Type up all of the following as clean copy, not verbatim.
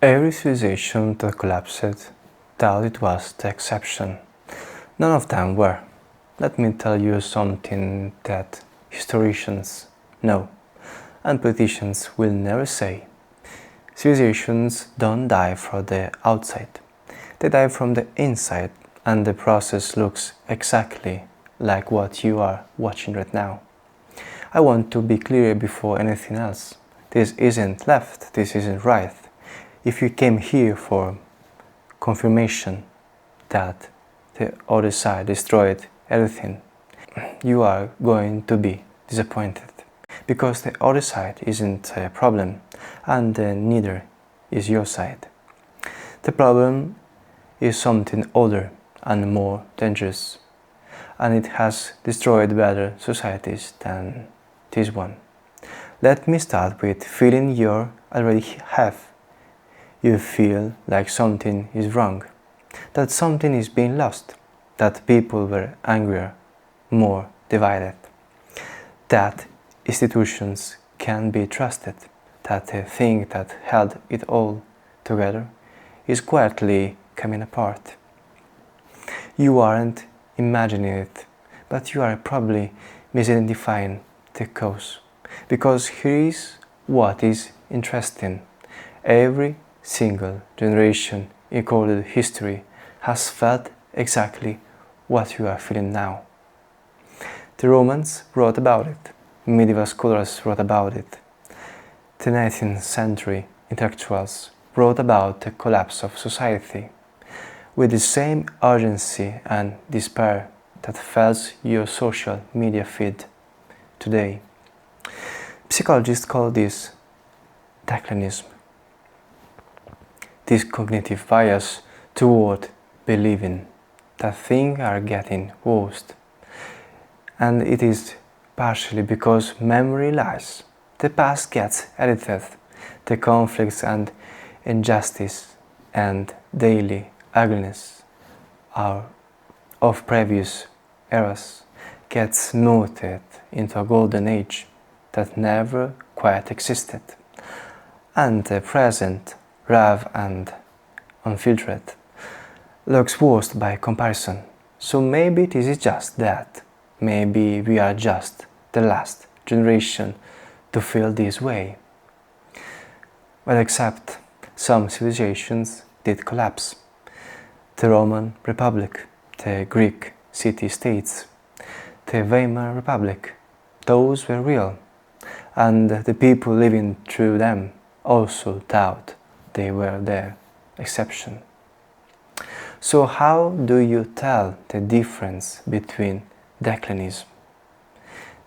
Every civilization that collapsed thought it was the exception. None of them were. Let me tell you something that historians know, and politicians will never say. Civilizations don't die from the outside. They die from the inside, and the process looks exactly like what you are watching right now. I want to be clear before anything else. This isn't left, this isn't right. If you came here for confirmation that the other side destroyed everything, you are going to be disappointed. Because the other side isn't a problem, and neither is your side. The problem is something older and more dangerous, and it has destroyed better societies than this one. Let me start with feeling you already have. You feel like something is wrong, that something is being lost, that people were angrier, more divided, that institutions can be trusted, that the thing that held it all together is quietly coming apart. You aren't imagining it, but you are probably misidentifying the cause. Because here is what is interesting. Every single generation in recorded history has felt exactly what you are feeling now. The Romans wrote about it, medieval scholars wrote about it, the 19th century intellectuals wrote about the collapse of society with the same urgency and despair that fills your social media feed today. Psychologists call this declinism. This cognitive bias toward believing that things are getting worse. And it is partially because memory lies. The past gets edited. The conflicts and injustice and daily ugliness of previous eras gets smoothed into a golden age that never quite existed. And the present, raw and unfiltered, looks worse by comparison. So maybe this is just that. Maybe we are just the last generation to feel this way. Well, except some civilizations did collapse. The Roman Republic, the Greek city-states, the Weimar Republic, those were real. And the people living through them also thought they were the exception. So how do you tell the difference between declinism,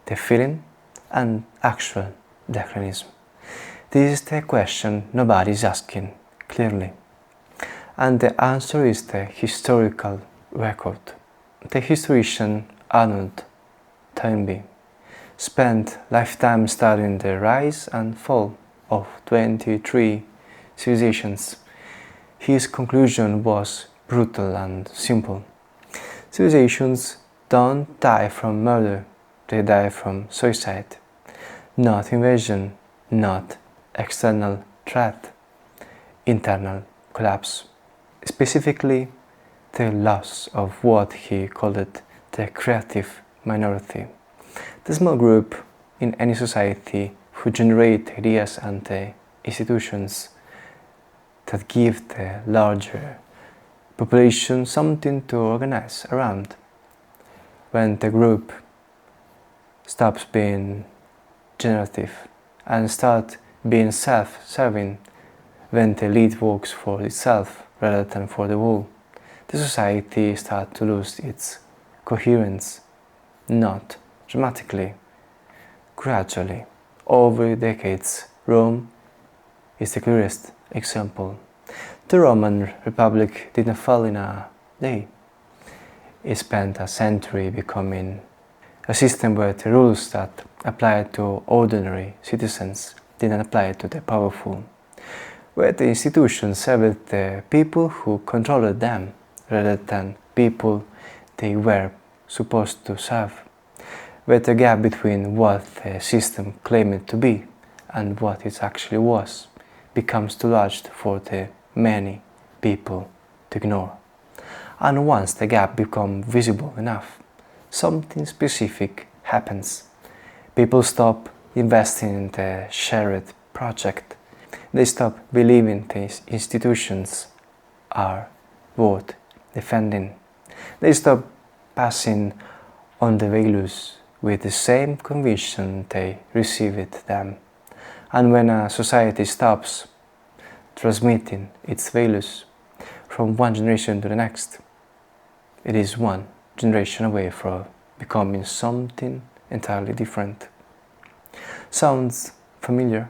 the feeling, and actual declinism? This is the question nobody is asking clearly. And the answer is the historical record. The historian Arnold Toynbee spent lifetime studying the rise and fall of 23 civilizations. His conclusion was brutal and simple. Civilizations don't die from murder, they die from suicide. Not invasion, not external threat, internal collapse. Specifically, the loss of what he called the creative minority. The small group in any society who generate ideas and the institutions that give the larger population something to organize around. When the group stops being generative and starts being self-serving, when the elite works for itself rather than for the whole, the society starts to lose its coherence, not dramatically, gradually. Over decades, Rome is the clearest example. The Roman Republic didn't fall in a day. It spent a century becoming a system where the rules that applied to ordinary citizens didn't apply to the powerful, where the institutions served the people who controlled them rather than people they were supposed to serve, where the gap between what the system claimed to be and what it actually was becomes too large for the many people to ignore. And once the gap becomes visible enough, something specific happens. People stop investing in the shared project. They stop believing these institutions are worth defending. They stop passing on the values with the same conviction they received them. And when a society stops transmitting its values from one generation to the next, it is one generation away from becoming something entirely different. Sounds familiar?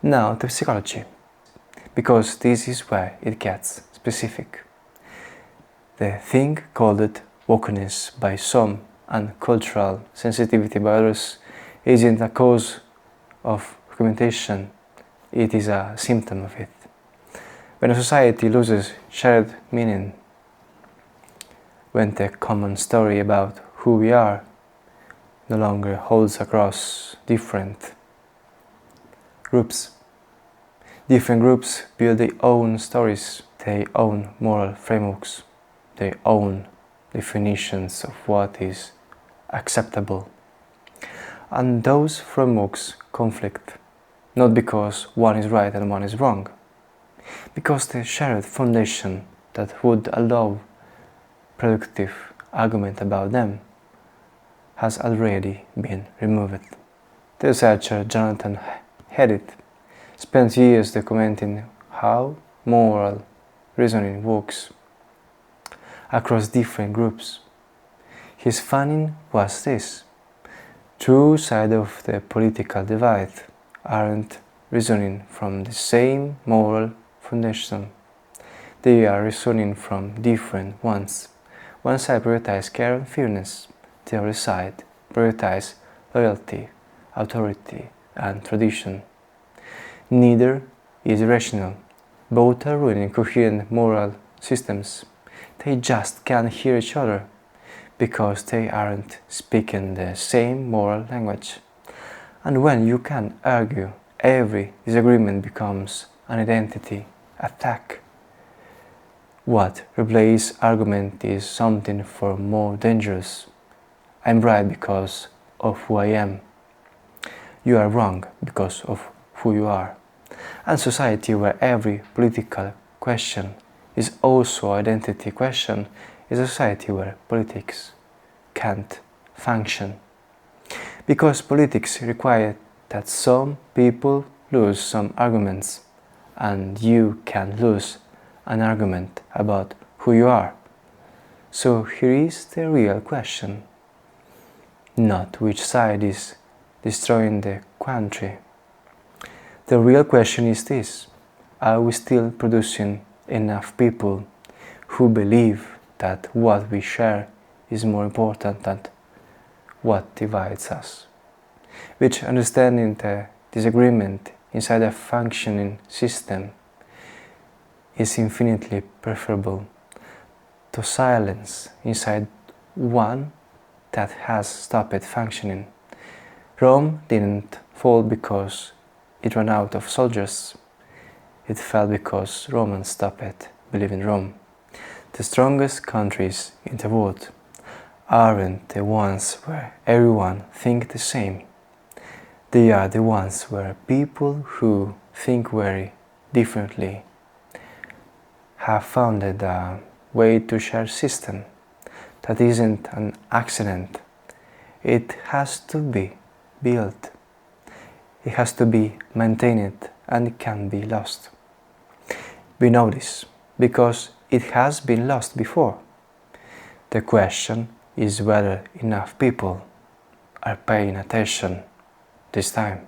Now to psychology, because this is where it gets specific. The thing called wokeness by some and cultural sensitivity by others isn't a cause of argumentation, it is a symptom of it. When a society loses shared meaning, when the common story about who we are no longer holds across different groups. Different groups build their own stories, their own moral frameworks, their own definitions of what is acceptable. And those frameworks conflict, not because one is right and one is wrong, because the shared foundation that would allow productive argument about them has already been removed. The researcher Jonathan Hedit spent years documenting how moral reasoning works across different groups. His finding was this: two sides of the political divide aren't reasoning from the same moral foundation. They are reasoning from different ones. One side prioritizes care and fairness, the other side prioritizes loyalty, authority, and tradition. Neither is rational. Both are ruining coherent moral systems. They just can't hear each other because they aren't speaking the same moral language. And when you can argue, every disagreement becomes an identity attack. What replaces argument is something far more dangerous. I'm right because of who I am. You are wrong because of who you are. And society where every political question is also identity question is a society where politics can't function. Because politics require that some people lose some arguments, and you can lose an argument about who you are. So here is the real question. Not which side is destroying the country. The real question is this: are we still producing enough people who believe that what we share is more important than what divides us? Which understanding the disagreement inside a functioning system is infinitely preferable to silence inside one that has stopped functioning. Rome didn't fall because it ran out of soldiers. It fell because Romans stopped believing Rome. The strongest countries in the world aren't the ones where everyone thinks the same. They are the ones where people who think very differently have found a way to share system that isn't an accident. It has to be built. It has to be maintained and it can be lost. We know this because it has been lost before. The question is whether enough people are paying attention this time.